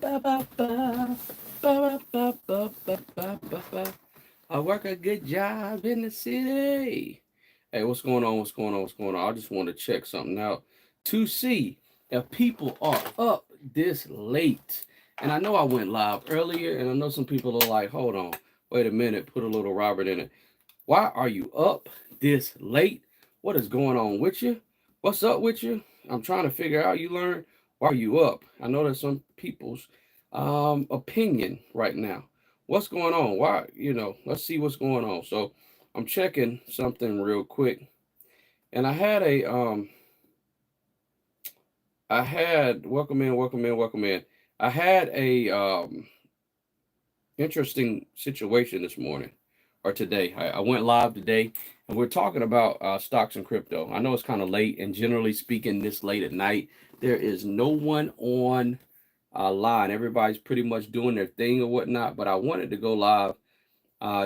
Ba, ba, ba. Ba, ba, ba, ba, ba, ba, ba. I work a good job in the city. Hey, what's going on? What's going on? What's going on? I just want to check something out to see if people are up this late. And I know I went live earlier, and I know some people are like, hold on, wait a minute, put a little Robert in it. Why are you up this late? What is going on with you? What's up with you? I'm trying to figure out. You learn. Why are you up? I know there's some people's opinion right now. What's going on? Why? Let's see what's going on. So I'm checking something real quick, and I had welcome in, welcome in, welcome in. I had a interesting situation this morning or today. I went live today, and we're talking about stocks and crypto. I know it's kind of late, and generally speaking, this late at night, there is no one on line. Everybody's pretty much doing their thing or whatnot. But I wanted to go live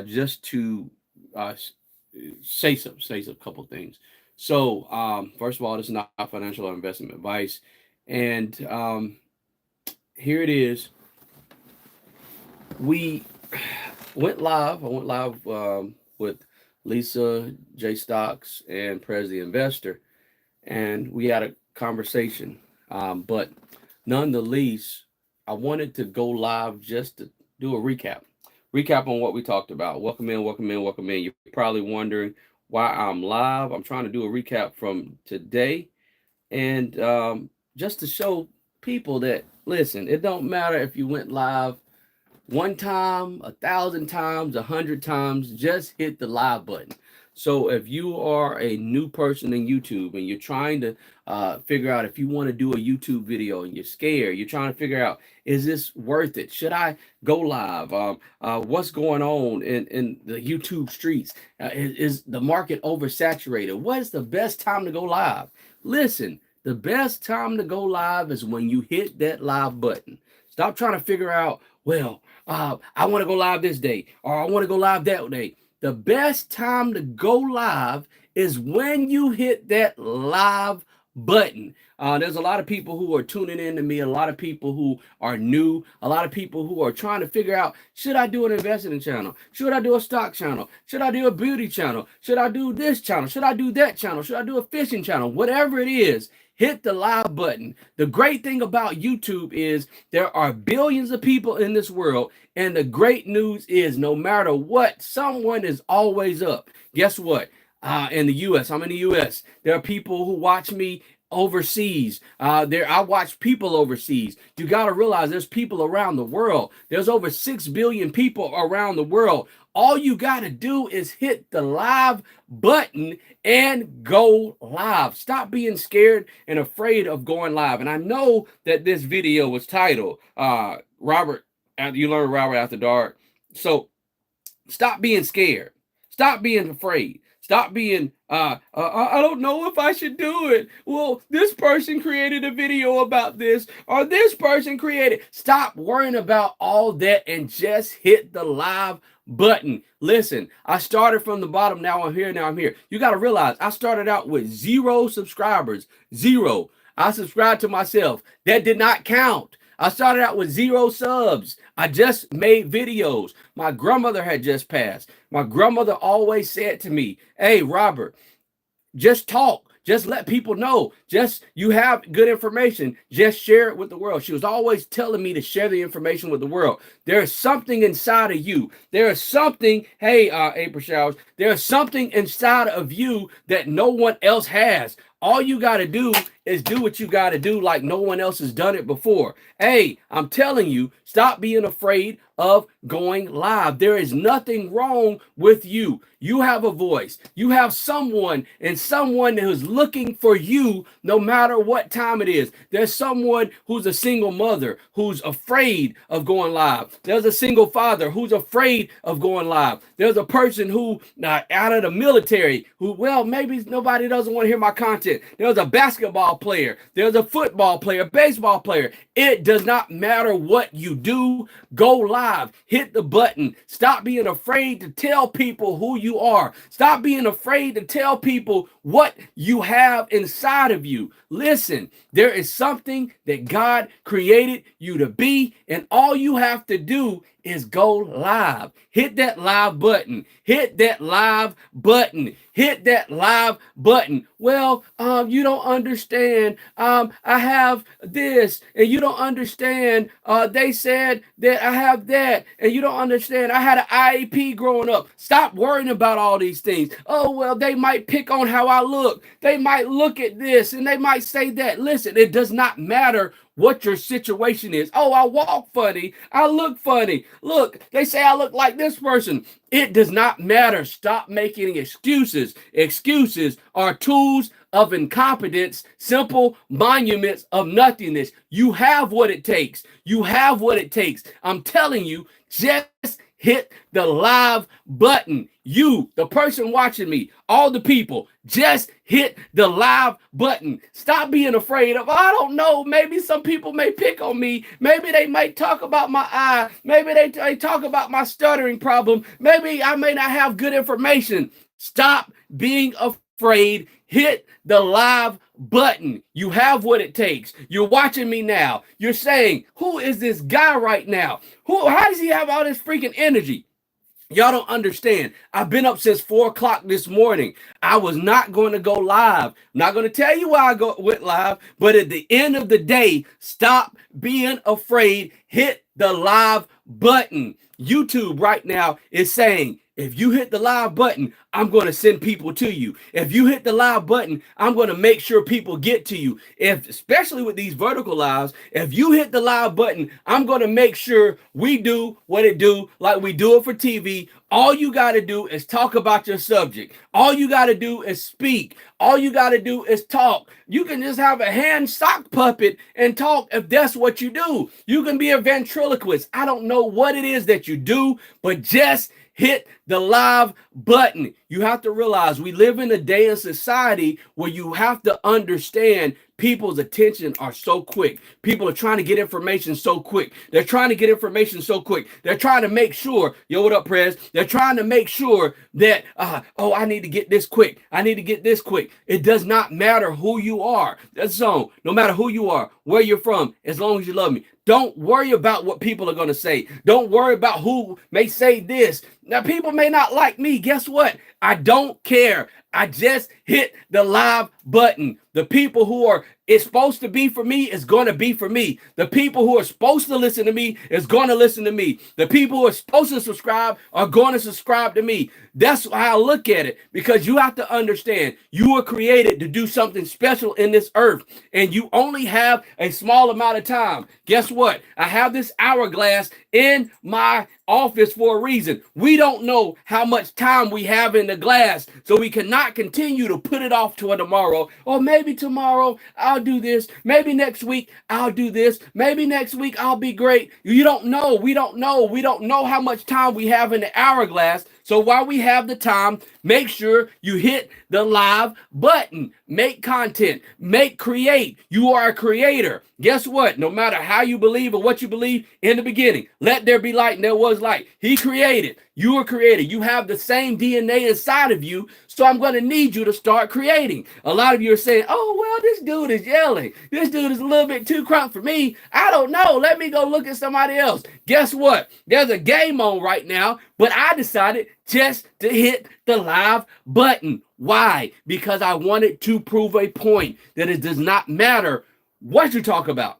just to say a couple things. So first of all, this is not financial or investment advice, and here it is. We went live. I went live with Lisa J Stocks and Prez the Investor, and we had a conversation. But none the least, I wanted to go live just to do a recap on what we talked about. Welcome in, welcome in, welcome in. You're probably wondering why I'm live. I'm trying to do a recap from today, and just to show people that listen, it don't matter if you went live one time, 1,000 times, 100 times, just hit the live button. So if you are a new person in YouTube and you're trying to figure out if you want to do a YouTube video and you're scared, you're trying to figure out, is this worth it? Should I go live? What's going on in the YouTube streets? Is the market oversaturated? What is the best time to go live? Listen, the best time to go live is when you hit that live button. Stop trying to figure out, well, I want to go live this day, or I want to go live that day. The best time to go live is when you hit that live button. There's a lot of people who are tuning in to me, a lot of people who are new, a lot of people who are trying to figure out, should I do an investing channel? Should I do a stock channel? Should I do a beauty channel? Should I do this channel? Should I do that channel? Should I do a fishing channel? Whatever it is, hit the live button. The great thing about YouTube is there are billions of people in this world, and the great news is no matter what, someone is always up. Guess what? In the U.S., I'm in the U.S. There are people who watch me overseas. I watch people overseas. You got to realize there's people around the world. There's over 6 billion people around the world. All you got to do is hit the live button and go live. Stop being scared and afraid of going live. And I know that this video was titled Robert, You Learn Robert After Dark. So stop being scared. Stop being afraid. Stop being, I don't know if I should do it. Well, this person created a video about this, or this person created. Stop worrying about all that and just hit the live button. Listen, I started from the bottom. Now I'm here. Now I'm here. You got to realize I started out with 0 subscribers. 0. I subscribed to myself. That did not count. I started out with 0 subs. I just made videos. My grandmother had just passed. My grandmother always said to me, hey, Robert, just talk. Just let people know. Just you have good information. Just share it with the world. She was always telling me to share the information with the world. There is something inside of you. There is something, hey, April Showers, there is something inside of you that no one else has. All you got to do is do what you got to do like no one else has done it before. Hey, I'm telling you, stop being afraid of going live. There is nothing wrong with you. You have a voice. You have someone, and someone who's looking for you no matter what time it is. There's someone who's a single mother who's afraid of going live. There's a single father who's afraid of going live. There's a person who out of the military who, well, maybe nobody doesn't want to hear my content. There's a basketball basketball player, there's a football player, baseball player. It does not matter what you do. Go live, hit the button. Stop being afraid to tell people who you are. Stop being afraid to tell people what you have inside of you. Listen, there is something that God created you to be, and all you have to do is go live. Hit that live button. Hit that live button. Hit that live button. Well, you don't understand. I have this, and you don't understand. They said that I have that, and you don't understand. I had an IEP growing up. Stop worrying about all these things. Oh, well, they might pick on how I look. They might look at this, and they might say that. Listen, it does not matter what your situation is. Oh, I walk funny. I look funny. Look, they say I look like this person. It does not matter. Stop making excuses. Excuses are tools of incompetence, simple monuments of nothingness. You have what it takes. You have what it takes. I'm telling you, just hit the live button. You, the person watching me, all the people, just hit the live button. Stop being afraid of, I don't know, maybe some people may pick on me. Maybe they might talk about my eye. Maybe they talk about my stuttering problem. Maybe I may not have good information. Stop being afraid. Hit the live button. You have what it takes. You're watching me now. You're saying, who is this guy right now? How does he have all this freaking energy? Y'all don't understand. I've been up since 4 o'clock this morning. I was not going to go live. I'm not going to tell you why I went live, but at the end of the day, stop being afraid. Hit the live button. YouTube right now is saying, if you hit the live button, I'm going to send people to you. If you hit the live button, I'm going to make sure people get to you. Especially with these vertical lives, if you hit the live button, I'm going to make sure we do what it do, like we do it for TV. All you got to do is talk about your subject. All you got to do is speak. All you got to do is talk. You can just have a hand sock puppet and talk if that's what you do. You can be a ventriloquist. I don't know what it is that you do, but just hit the live button. You have to realize we live in a day and society where you have to understand people's attention are so quick. People are trying to get information so quick. They're trying to get information so quick. They're trying to make sure, yo, what up, Prez? They're trying to make sure that, I need to get this quick. I need to get this quick. It does not matter who you are. That's so. No matter who you are, where you're from, as long as you love me. Don't worry about what people are going to say. Don't worry about who may say this. Now, people may not like me. Guess what? I don't care. I just hit the live button. The people who are it's supposed to be for me is going to be for me. The people who are supposed to listen to me is going to listen to me. The people who are supposed to subscribe are going to subscribe to me. That's how I look at it, because you have to understand you were created to do something special in this earth, and you only have a small amount of time. Guess what? I have this hourglass in my office for a reason. We don't know how much time we have in the glass, so we cannot continue to put it off to tomorrow. Or maybe tomorrow I'll do this. Maybe next week I'll do this. Maybe next week I'll be great. You don't know. We don't know. We don't know how much time we have in the hourglass. So while we have the time, make sure you hit the live button. Make content. Create. You are a creator. Guess what? No matter how you believe or what you believe in the beginning, let there be light and there was light. He created. You were created. You have the same DNA inside of you. So I'm going to need you to start creating. A lot of you are saying, oh, well, this dude is yelling. This dude is a little bit too crunk for me. I don't know. Let me go look at somebody else. Guess what? There's a game on right now, but I decided just to hit the live button. Why? Because I wanted to prove a point that it does not matter what you talk about.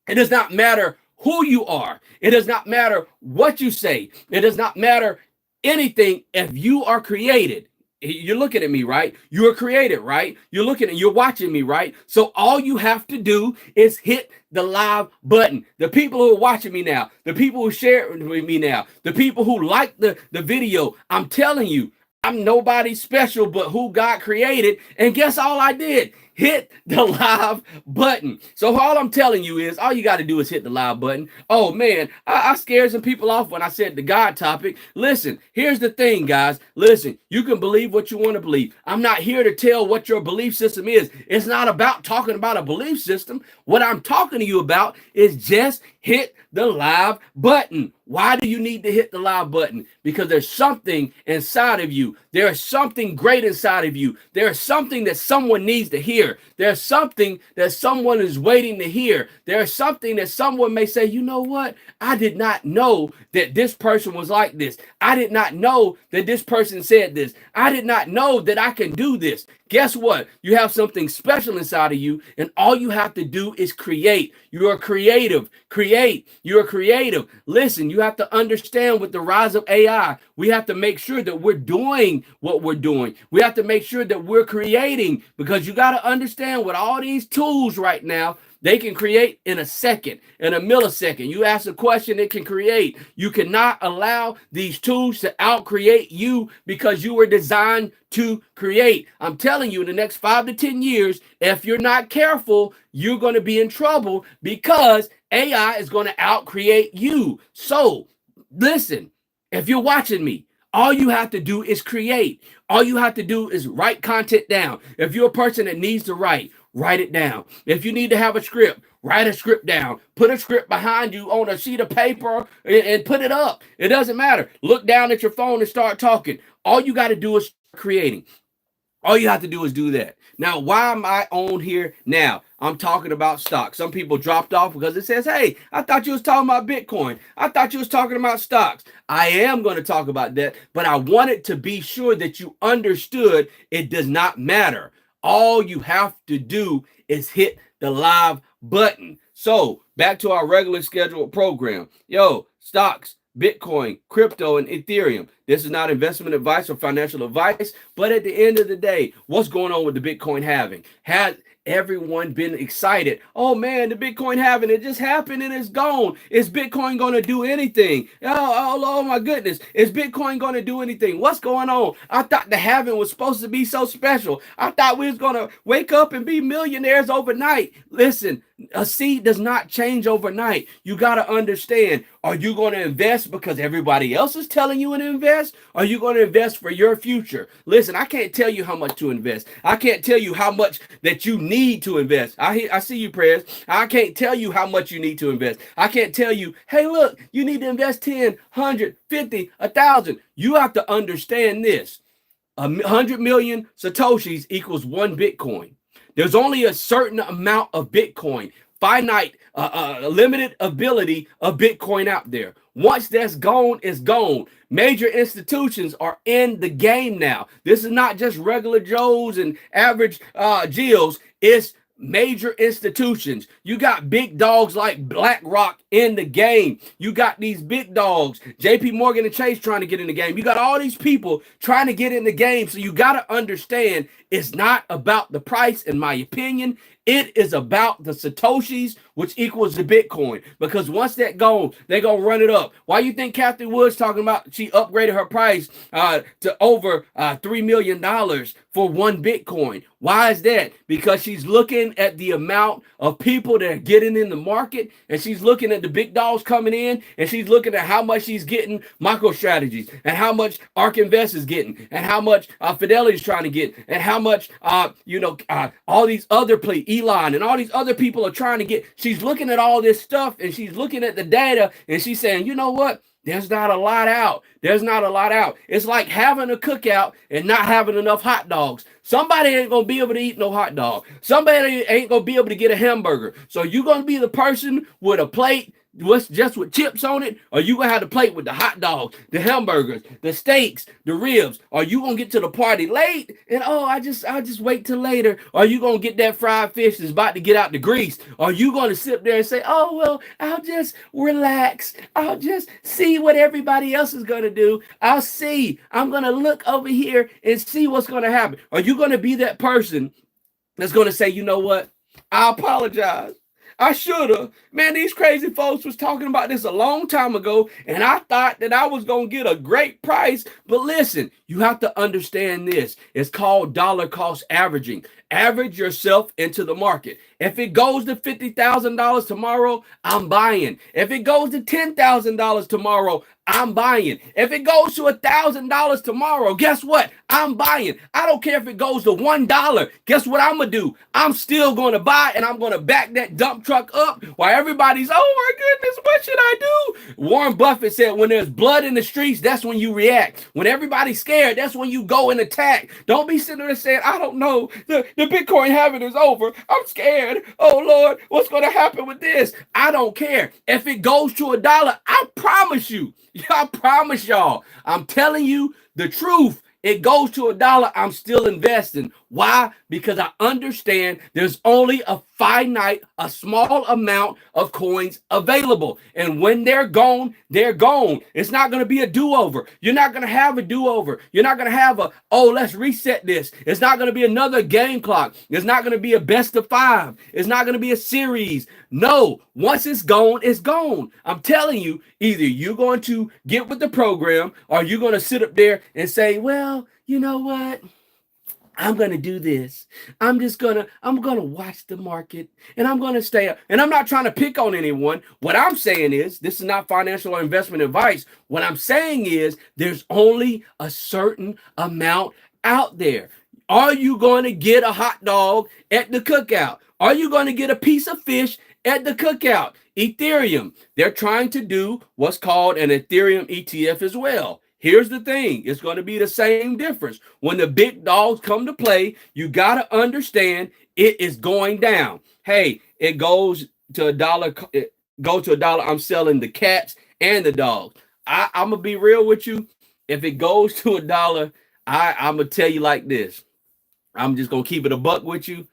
It does not matter who you are. It does not matter what you say. It does not matter anything if you are created. You're looking at me, right? You are created, right? You're watching me, right? So all you have to do is hit the live button. The people who are watching me now, the people who share it with me now, the people who like the video, I'm telling you, I'm nobody special but who God created. And guess all I did? hit the live button. So all I'm telling you is all you got to do is hit the live button. Oh man, I scared some people off when I said the God topic. Listen, here's the thing, guys. Listen, you can believe what you want to believe. I'm not here to tell what your belief system is. It's not about talking about a belief system. What I'm talking to you about is just hit the live button. Why do you need to hit the live button? Because there's something inside of you. There's something great inside of you. There's something that someone needs to hear. There's something that someone is waiting to hear. There's something that someone may say, you know what? I did not know that this person was like this. I did not know that this person said this. I did not know that I can do this. Guess what? You have something special inside of you, and all you have to do is create. You are creative. Create. You are creative. Listen, you have to understand with the rise of AI, we have to make sure that we're doing what we're doing. We have to make sure that we're creating, because you got to understand with all these tools right now, they can create in a second, in a millisecond. You ask a question, it can create. You cannot allow these tools to outcreate you because you were designed to create. I'm telling you, in the next 5 to 10 years, if you're not careful, you're going to be in trouble because AI is going to outcreate you. So listen, if you're watching me, all you have to do is create. All you have to do is write content down. If you're a person that needs to write it down. If you need to have a script, write a script down. Put a script behind you on a sheet of paper and put it up. It doesn't matter. Look down at your phone and start talking. All you got to do is creating. All you have to do is do that. Now, why am I on here now? I'm talking about stocks. Some people dropped off because it says, hey, I thought you was talking about Bitcoin. I thought you was talking about stocks. I am going to talk about that, but I wanted to be sure that you understood it does not matter. All you have to do is hit the live button. So back to our regular scheduled program. Yo, stocks, Bitcoin, crypto, and Ethereum. This is not investment advice or financial advice, but at the end of the day, what's going on with the Bitcoin halving? Has everyone been excited? Oh man, the Bitcoin halving, it just happened and it's gone. Is Bitcoin going to do anything? Oh my goodness. Is Bitcoin going to do anything? What's going on? I thought the halving was supposed to be so special. I thought we was going to wake up and be millionaires overnight. Listen, a seed does not change overnight. You got to understand, are you going to invest because everybody else is telling you to invest? Are you going to invest for your future? Listen, I can't tell you how much to invest. I can't tell you how much that you need to invest. I see you, Prez. I can't tell you how much you need to invest. I can't tell you, hey, look, you need to invest 10, 100, 50, 1,000. You have to understand this. 100 million Satoshis equals 1 Bitcoin. There's only a certain amount of Bitcoin, finite, limited ability of Bitcoin out there. Once that's gone, it's gone. Major institutions are in the game now. This is not just regular Joes and average Jills. It's major institutions. You got big dogs like BlackRock in the game. You got these big dogs, JP Morgan and Chase, trying to get in the game. You got all these people trying to get in the game. So you got to understand, it's not about the price, in my opinion. It is about the Satoshis, which equals the Bitcoin. Because once that goes, they're going to run it up. Why you think Kathy Wood's talking about she upgraded her price to over $3 million for 1 Bitcoin? Why is that? Because she's looking at the amount of people that are getting in the market, and she's looking at the big dogs coming in, and she's looking at how much she's getting MicroStrategies, and how much ARK Invest is getting, and how much Fidelity is trying to get, and how much, all these other Elon and all these other people are trying to get. She's looking at all this stuff, and she's looking at the data, and she's saying, you know what? There's not a lot out. There's not a lot out. It's like having a cookout and not having enough hot dogs. Somebody ain't going to be able to eat no hot dog. Somebody ain't going to be able to get a hamburger. So you're going to be the person with a plate just with chips on it, or you gonna have to plate with the hot dogs, the hamburgers, the steaks, the ribs, or you gonna get to the party late and I'll just wait till later, or you gonna get that fried fish that's about to get out the grease, or you gonna sit there and say, oh well, I'll just relax, I'll just see what everybody else is gonna do, I'm gonna look over here and see what's gonna happen. Are you gonna be that person that's gonna say, you know what, I apologize, I should have. Man, these crazy folks was talking about this a long time ago, and I thought that I was going to get a great price. But listen, you have to understand this. It's called dollar cost averaging. Average yourself into the market. If it goes to $50,000 tomorrow, I'm buying. If it goes to $10,000 tomorrow, I'm buying. If it goes to $1,000 tomorrow, guess what? I'm buying. I don't care if it goes to $1. Guess what I'm going to do? I'm still going to buy, and I'm going to back that dump truck up while everybody's, oh my goodness, what should I do? Warren Buffett said, when there's blood in the streets, that's when you react. When everybody's scared, that's when you go and attack. Don't be sitting there saying, I don't know. The Bitcoin halving is over. I'm scared. Oh, Lord, what's going to happen with this? I don't care. If it goes to $1, I promise you, I promise y'all, I'm telling you the truth. It goes to $1, I'm still investing. Why? Because I understand there's only a small amount of coins available. And when they're gone, they're gone. It's not going to be a do-over. You're not going to have a do-over. You're not going to have let's reset this. It's not going to be another game clock. It's not going to be a best of 5. It's not going to be a series. No, once it's gone, it's gone. I'm telling you, either you're going to get with the program or you're going to sit up there and say, well, you know what? I'm going to do this. I'm going to watch the market and I'm going to stay up. And I'm not trying to pick on anyone. What I'm saying is, this is not financial or investment advice. What I'm saying is there's only a certain amount out there. Are you going to get a hot dog at the cookout? Are you going to get a piece of fish at the cookout? Ethereum, they're trying to do what's called an Ethereum ETF as well. Here's the thing. It's going to be the same difference. When the big dogs come to play, you got to understand it is going down. Hey, it goes to $1. It goes to $1. I'm selling the cats and the dogs. I'm going to be real with you. If it goes to $1, I'm going to tell you like this. I'm just going to keep it a buck with you.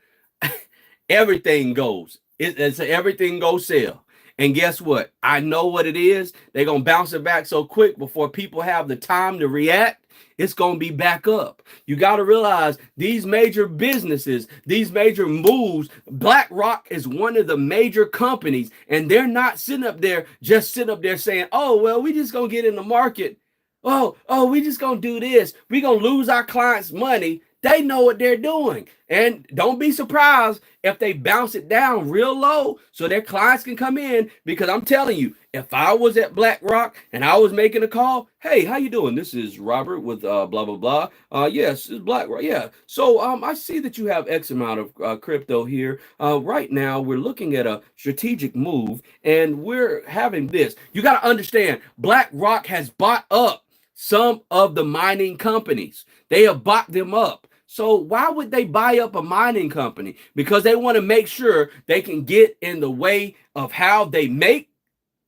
Everything goes. It's everything goes sell. And guess what? I know what it is. They're going to bounce it back so quick before people have the time to react. It's going to be back up. You got to realize these major businesses, these major moves, BlackRock is one of the major companies, and they're not sitting up there saying, oh, well, we just going to get in the market. Oh, we just going to do this. We're going to lose our clients' money. They know what they're doing. And don't be surprised if they bounce it down real low so their clients can come in, because I'm telling you, if I was at BlackRock and I was making a call, hey, how you doing? This is Robert with blah, blah, blah. Yes, it's BlackRock. Yeah. So I see that you have X amount of crypto here. Right now, we're looking at a strategic move and we're having this. You got to understand, BlackRock has bought up some of the mining companies. They have bought them up. So why would they buy up a mining company? Because they want to make sure they can get in the way of how they make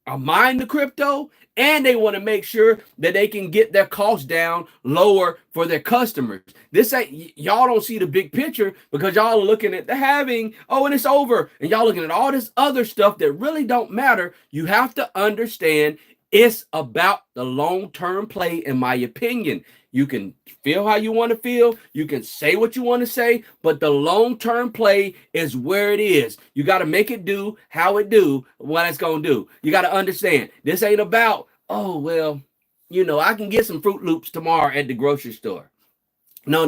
or mine the crypto, and they want to make sure that they can get their costs down lower for their customers. This ain't, y'all don't see the big picture because y'all are looking at the halving, and it's over, and y'all looking at all this other stuff that really don't matter. You have to understand it's about the long-term play, in my opinion. You can feel how you want to feel. You can say what you want to say, but the long-term play is where it is. You got to make it do how it do, what it's going to do. You got to understand, this ain't about, oh, well, I can get some Fruit Loops tomorrow at the grocery store. No.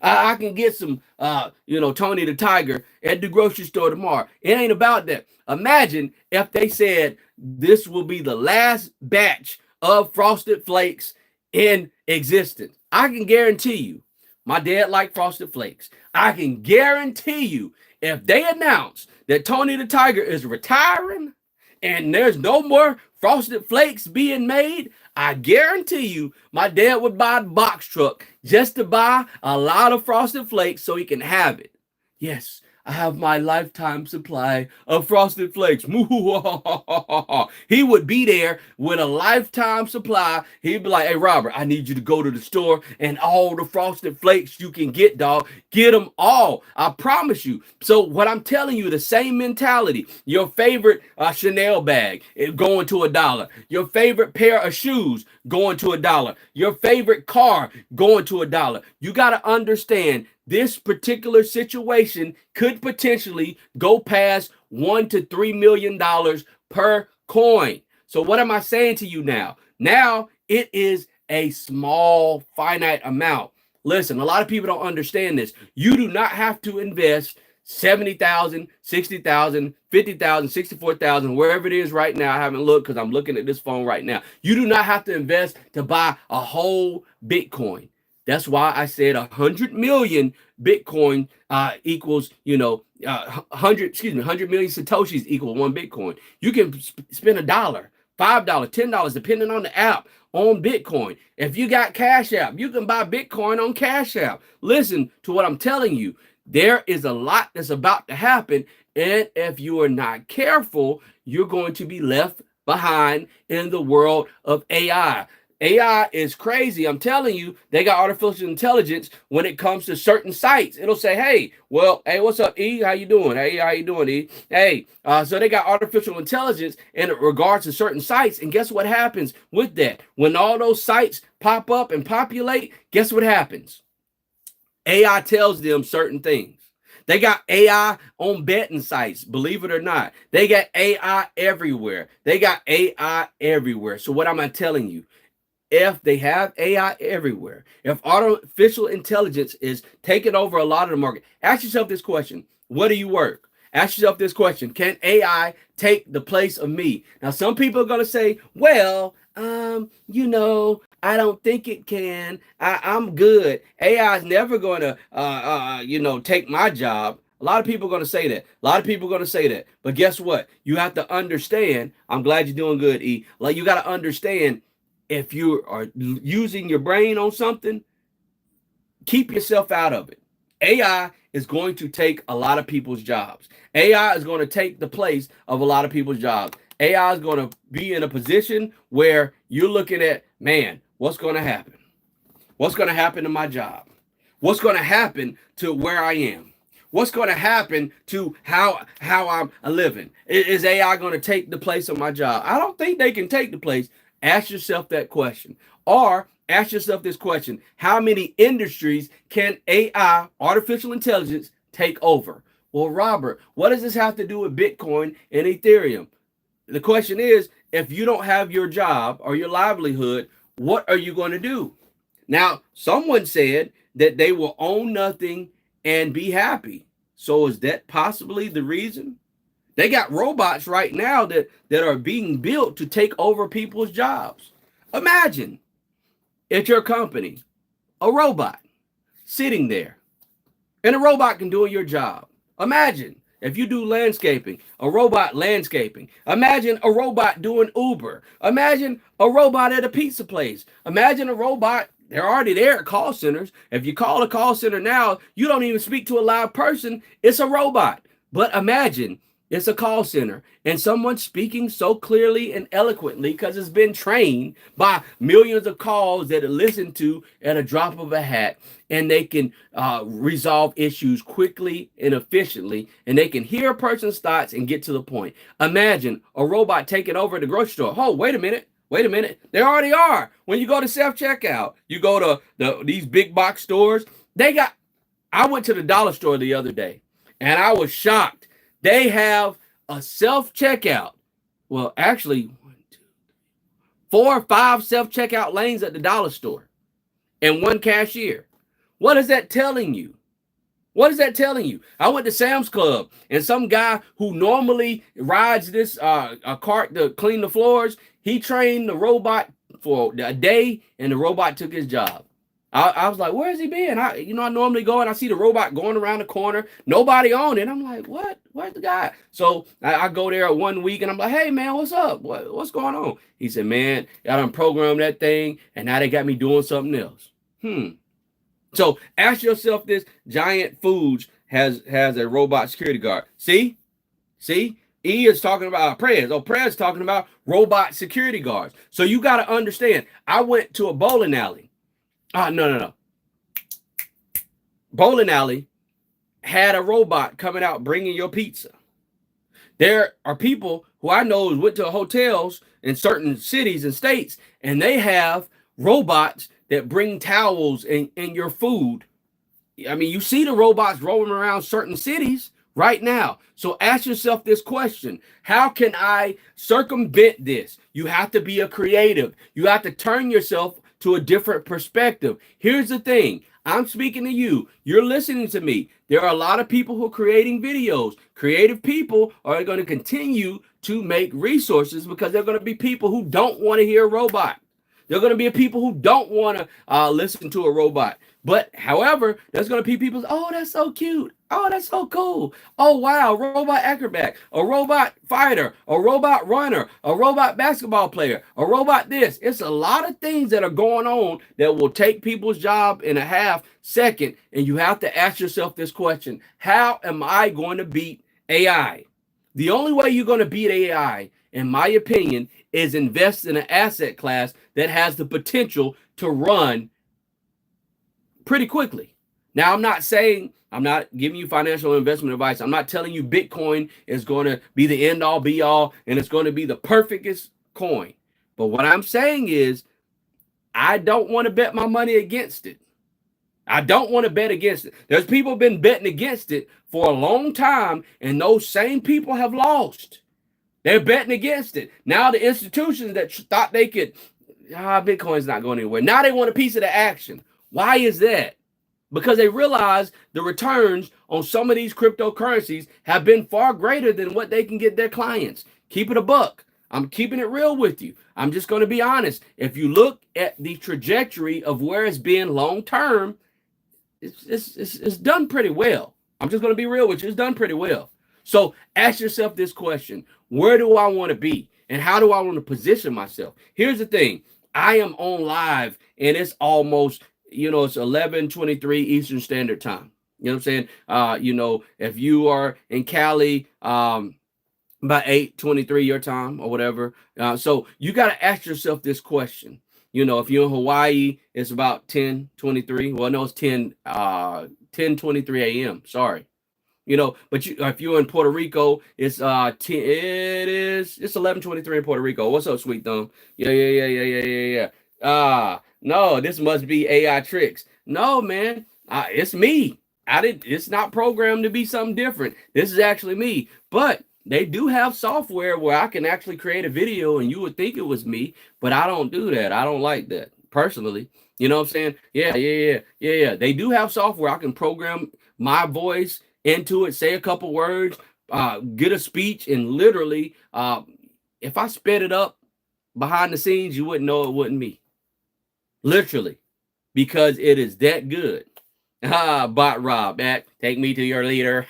I can get some, Tony the Tiger at the grocery store tomorrow. It ain't about that. Imagine if they said this will be the last batch of Frosted Flakes in existence. I can guarantee you, my dad liked Frosted Flakes. I can guarantee you, if they announce that Tony the Tiger is retiring and there's no more Frosted Flakes being made, I guarantee you my dad would buy a box truck just to buy a lot of Frosted Flakes so he can have it. Yes, I have my lifetime supply of Frosted Flakes. He would be there with a lifetime supply. He'd be like, hey, Robert, I need you to go to the store and all the Frosted Flakes you can get, dog. Get them all. I promise you. So what I'm telling you, the same mentality. Your favorite Chanel bag going to $1. Your favorite pair of shoes going to $1. Your favorite car going to $1. You got to understand, this particular situation could potentially go past $1 to $3 million per coin. So what am I saying to you now? Now it is a small, finite amount. Listen, a lot of people don't understand this. You do not have to invest 70,000, 60,000, 50,000, 64,000, wherever it is right now. I haven't looked because I'm looking at this phone right now. You do not have to invest to buy a whole Bitcoin. That's why I said 100 million Bitcoin equals, 100 million Satoshis equal one Bitcoin. You can spend $1, $5, $10, depending on the app, on Bitcoin. If you got Cash App, you can buy Bitcoin on Cash App. Listen to what I'm telling you. There is a lot that's about to happen, and if you are not careful, you're going to be left behind in the world of AI. AI is crazy. I'm telling you, they got artificial intelligence when it comes to certain sites. It'll say, hey, what's up, E? How you doing? Hey, how you doing, E? Hey, so they got artificial intelligence in regards to certain sites. And guess what happens with that? When all those sites pop up and populate, guess what happens? AI tells them certain things. They got AI on betting sites, believe it or not. They got AI everywhere. So what am I telling you? If they have AI everywhere, if artificial intelligence is taking over a lot of the market, ask yourself this question. What do you work? Ask yourself this question. Can AI take the place of me? Now, some people are going to say, well, I don't think it can. I'm good. AI is never going to, take my job. A lot of people are going to say that. But guess what? You have to understand. I'm glad you're doing good, E. Like, you got to understand, if you are using your brain on something, keep yourself out of it. AI is going to take a lot of people's jobs. AI is going to take the place of a lot of people's jobs. AI is going to be in a position where you're looking at, man, what's going to happen? What's going to happen to my job? What's going to happen to where I am? What's going to happen to how I'm living? Is AI going to take the place of my job? I don't think they can take the place. Ask yourself that question. Or ask yourself this question. How many industries can AI, artificial intelligence, take over? Well, Robert, what does this have to do with Bitcoin and Ethereum? The question is, if you don't have your job or your livelihood, what are you going to do? Now, someone said that they will own nothing and be happy. So is that possibly the reason? They got robots right now that are being built to take over people's jobs. Imagine at your company, a robot sitting there, and a robot can do your job. Imagine if you do landscaping, a robot landscaping. Imagine a robot doing Uber. Imagine a robot at a pizza place. Imagine a robot. They're already there at call centers. If you call a call center now, you don't even speak to a live person. It's a robot. But imagine it's a call center and someone speaking so clearly and eloquently because it's been trained by millions of calls that are listened to at a drop of a hat, and they can resolve issues quickly and efficiently, and they can hear a person's thoughts and get to the point. Imagine a robot taking over the grocery store. Oh, wait a minute. They already are. When you go to self-checkout, you go to these big box stores. I went to the dollar store the other day and I was shocked. They have a self-checkout. Well, actually, 4 or 5 self-checkout lanes at the dollar store and one cashier. What is that telling you? I went to Sam's Club, and some guy who normally rides this cart to clean the floors, he trained the robot for a day, and the robot took his job. I was like, where has he been? I normally go and I see the robot going around the corner, nobody on it. I'm like, what? Where's the guy? So I go there 1 week and I'm like, hey man, what's up? What's going on? He said, man, I done programmed that thing and now they got me doing something else. So ask yourself this. Giant Foods has a robot security guard. See? E is talking about Prez. Prez talking about robot security guards. So you got to understand, I went to a bowling alley. No. Bowling alley had a robot coming out bringing your pizza. There are people who I know went to hotels in certain cities and states, and they have robots that bring towels and your food. I mean, you see the robots rolling around certain cities right now. So ask yourself this question. How can I circumvent this? You have to be a creative. You have to turn yourself to a different perspective. Here's the thing. I'm speaking to you. You're listening to me. There are a lot of people who are creating videos. Creative people are going to continue to make resources because they're going to be people who don't want to hear a robot. There are going to be people who don't want to listen to a robot. But however, there's going to be people, oh, that's so cute. Oh, that's so cool. Oh, wow, robot acrobat, a robot fighter, a robot runner, a robot basketball player, a robot this. It's a lot of things that are going on that will take people's job in a half second. And you have to ask yourself this question: how am I going to beat AI? The only way you're going to beat AI, in my opinion, is invest in an asset class that has the potential to run pretty quickly. Now, I'm not giving you financial investment advice. I'm not telling you Bitcoin is going to be the end all be all and it's going to be the perfectest coin. But what I'm saying is, I don't want to bet my money against it. I don't want to bet against it. There's people been betting against it for a long time, and those same people have lost. They're betting against it. Now the institutions that thought they could, Bitcoin's not going anywhere. Now they want a piece of the action. Why is that? Because they realize the returns on some of these cryptocurrencies have been far greater than what they can get their clients. Keep it a buck. I'm keeping it real with you. I'm just going to be honest. If you look at the trajectory of where it's been long term, it's done pretty well. I'm just going to be real with you. It's done pretty well. So ask yourself this question: where do I want to be? And how do I want to position myself? Here's the thing. I am on live and it's almost, it's 11:23 Eastern Standard Time. You know what I'm saying? If you are in Cali, about 8:23 your time or whatever. So you got to ask yourself this question. If you're in Hawaii, it's about 10:23. Well, no, it's 10:23 a.m. Sorry. But if you're in Puerto Rico, it's 11:23 in Puerto Rico. What's up, Sweet Thumb? Yeah. No, this must be AI tricks. No, man, it's me. It's not programmed to be something different. This is actually me. But they do have software where I can actually create a video and you would think it was me, but I don't do that. I don't like that personally. You know what I'm saying? Yeah. They do have software. I can program my voice into it, say a couple words, get a speech, and literally, if I sped it up behind the scenes, you wouldn't know it wasn't me. Literally, because it is that good. Bot Rob, take me to your leader.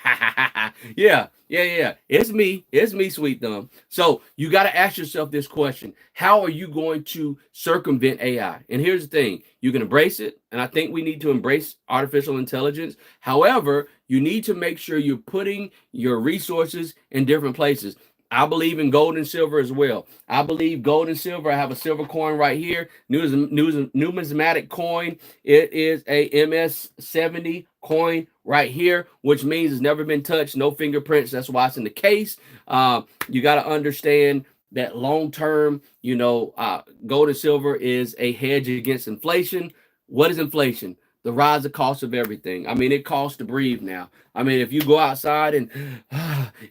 Yeah. It's me, Sweet Thumb. So you got to ask yourself this question: how are you going to circumvent AI? And here's the thing: you can embrace it, and I think we need to embrace artificial intelligence. However, you need to make sure you're putting your resources in different places. I believe in gold and silver as well. I believe gold and silver. I have a silver coin right here, numismatic coin. It is a MS70 coin right here, which means it's never been touched, no fingerprints. That's why it's in the case. You got to understand that long term, gold and silver is a hedge against inflation. What is inflation? The rise of cost of everything. I mean, it costs to breathe now. I mean, if you go outside and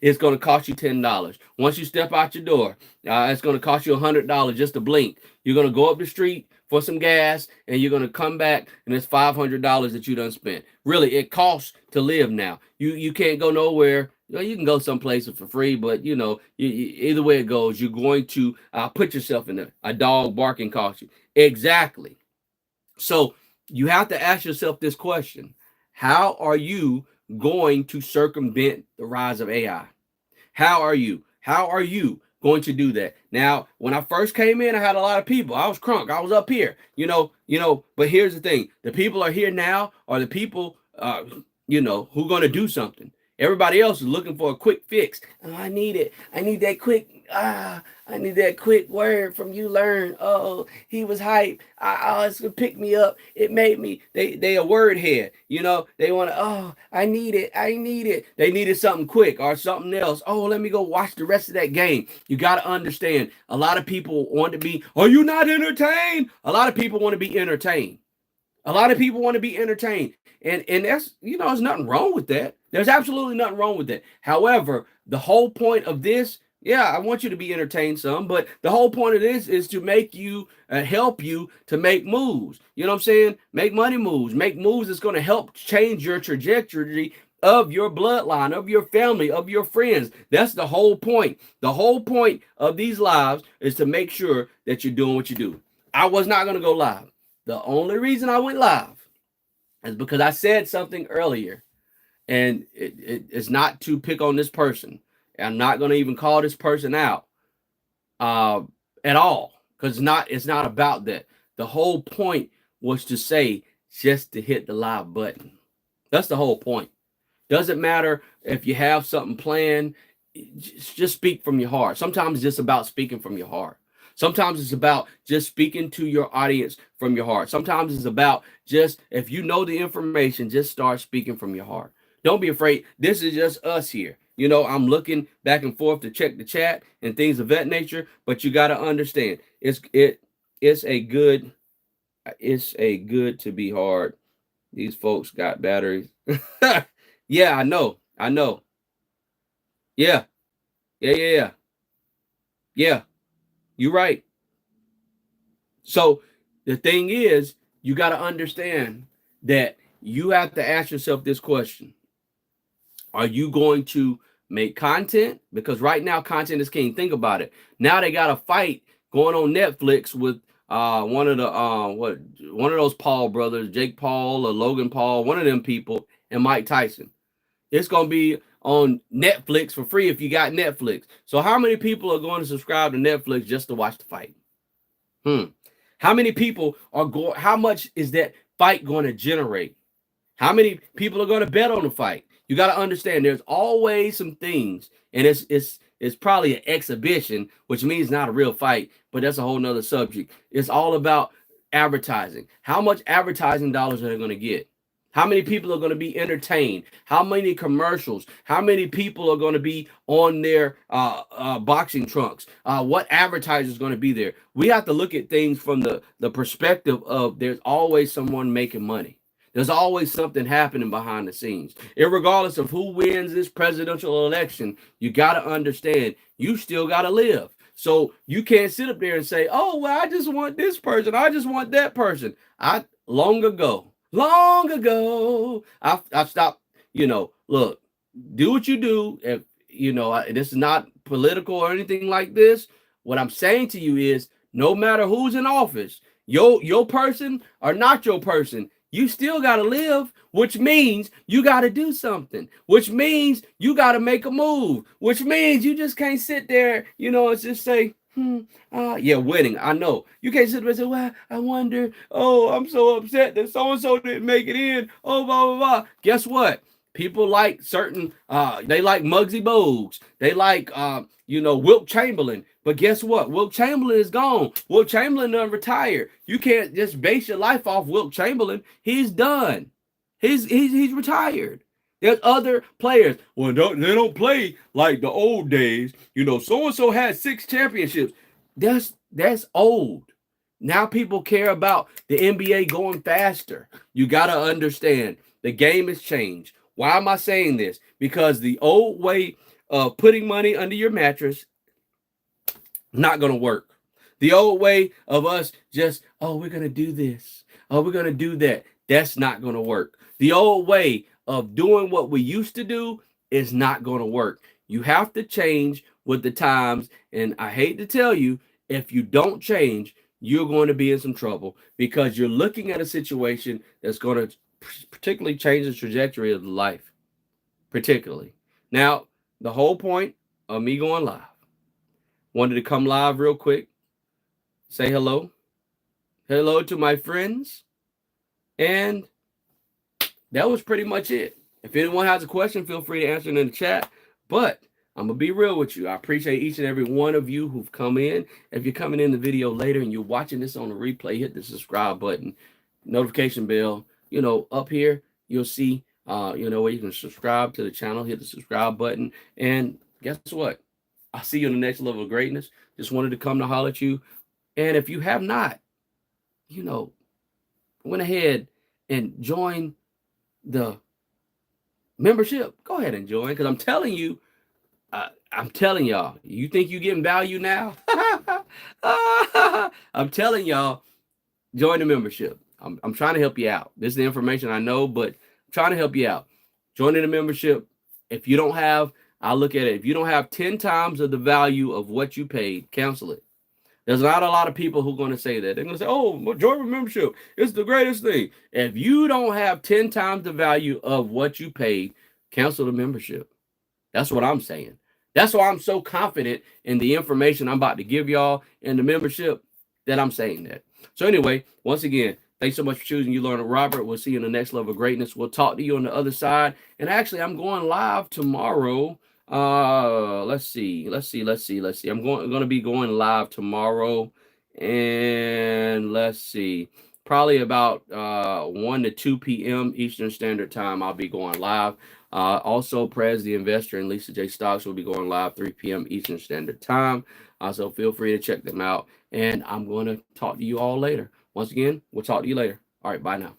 it's going to cost you $10. Once you step out your door, it's going to cost you $100 just to blink. You're going to go up the street for some gas and you're going to come back and it's $500 that you done spent. Really, it costs to live now. You can't go nowhere. You can go someplace for free, but either way it goes, you're going to put yourself in a dog barking costs you. Exactly. So you have to ask yourself this question: how are you going to circumvent the rise of AI? How are you going to do that? Now, when I first came in, I had a lot of people. I was crunk. I was up here, but here's the thing: the people are here now are the people, who are going to do something. Everybody else is looking for a quick fix. Oh, I need it. I need that quick. I need that quick word from ULearn. Oh, he was hype. It's gonna pick me up. It made me. They a word head. They want to. Oh, I need it. They needed something quick or something else. Oh, let me go watch the rest of that game. You got to understand. A lot of people want to be. Are you not entertained? A lot of people want to be entertained. And that's, there's nothing wrong with that. There's absolutely nothing wrong with that. However, the whole point of this Yeah, I want you to be entertained some, but the whole point of this is to make you help you to make moves. You know what I'm saying? Make money moves, make moves that's going to help change your trajectory of your bloodline, of your family, of your friends. That's the whole point. The whole point of these lives is to make sure that you're doing what you do. I was not going to go live. The only reason I went live is because I said something earlier, and it's not to pick on this person. I'm not going to even call this person out uh, at all, because it's not about that. The whole point was to say just to hit the live button. That's the whole point. Doesn't matter if you have something planned. Just speak from your heart. Sometimes it's just about speaking from your heart. Sometimes it's about just speaking to your audience from your heart. Sometimes it's about just, if you know the information, just start speaking from your heart. Don't be afraid. This is just us here. You know, I'm looking back and forth to check the chat and things of that nature, but you got to understand, it's a good to be hard. These folks got batteries. Yeah, I know. I know. Yeah. Yeah, yeah, yeah. Yeah. You're right. So the thing is, you got to understand that you have to ask yourself this question. Are you going to make content? Because right now, content is king. Think about it. Now they got a fight going on Netflix with one of those Paul brothers, Jake Paul or Logan Paul, one of them people, and Mike Tyson. It's going to be on Netflix for free if you got Netflix. So how many people are going to subscribe to Netflix just to watch the fight? How many people are going? How much is that fight going to generate? How many people are going to bet on the fight? You got to understand there's always some things, and it's probably an exhibition, which means not a real fight, but that's a whole nother subject. It's all about advertising. How much advertising dollars are they going to get? How many people are going to be entertained? How many commercials? How many people are going to be on their boxing trunks? What advertiser is going to be there? We have to look at things from the perspective of there's always someone making money. There's always something happening behind the scenes. Irregardless of who wins this presidential election, you got to understand you still got to live. So you can't sit up there and say, oh, well, I just want this person. I just want that person. Long ago, I stopped, look, do what you do. If, this is not political or anything like this. What I'm saying to you is no matter who's in office, your person or not your person, you still got to live, which means you got to do something, which means you got to make a move, which means you just can't sit there, and just say, yeah, winning. I know. You can't sit there and say, well, I wonder, oh, I'm so upset that so-and-so didn't make it in. Oh, blah, blah, blah. Guess what? People like certain, they like Muggsy Bogues. They like, Wilt Chamberlain. But guess what? Wilt Chamberlain is gone. Wilt Chamberlain done retired. You can't just base your life off Wilt Chamberlain. He's done. He's retired. There's other players. Well, they don't play like the old days. So-and-so had 6 championships. That's old. Now people care about the NBA going faster. You got to understand the game has changed. Why am I saying this? Because the old way of putting money under your mattress, not going to work. The old way of us just, oh, we're going to do this. Oh, we're going to do that. That's not going to work. The old way of doing what we used to do is not going to work. You have to change with the times. And I hate to tell you, if you don't change, you're going to be in some trouble because you're looking at a situation that's going to particularly change the trajectory of life. Particularly. Now, the whole point of me going live, wanted to come live real quick, say hello. Hello to my friends. And that was pretty much it. If anyone has a question, feel free to answer it in the chat. But I'm going to be real with you. I appreciate each and every one of you who've come in. If you're coming in the video later and you're watching this on the replay, hit the subscribe button, notification bell. Up here, you'll see, where you can subscribe to the channel, hit the subscribe button. And guess what? I'll see you in the next level of greatness. Just wanted to come to holler at you. And if you have not, went ahead and join the membership, go ahead and join, because I'm telling you, I'm telling y'all, you think you're getting value now? I'm telling y'all, join the membership. I'm trying to help you out. This is the information I know, but I'm trying to help you out. Joining the membership. If you don't have, I'll look at it. If you don't have 10 times of the value of what you paid, cancel it. There's not a lot of people who are going to say that. They're going to say, oh, join the membership. It's the greatest thing. If you don't have 10 times the value of what you paid, cancel the membership. That's what I'm saying. That's why I'm so confident in the information I'm about to give y'all in the membership that I'm saying that. So anyway, once again, thanks so much for choosing UlearnwithRobert. We'll see you in the next level of greatness. We'll talk to you on the other side. And actually, I'm going live tomorrow. Let's see. I'm going to be going live tomorrow. And let's see. Probably about 1 to 2 p.m. Eastern Standard Time, I'll be going live. Also, Prez, the investor, and Lisa J. Stocks will be going live 3 p.m. Eastern Standard Time. So feel free to check them out. And I'm going to talk to you all later. Once again, we'll talk to you later. All right, bye now.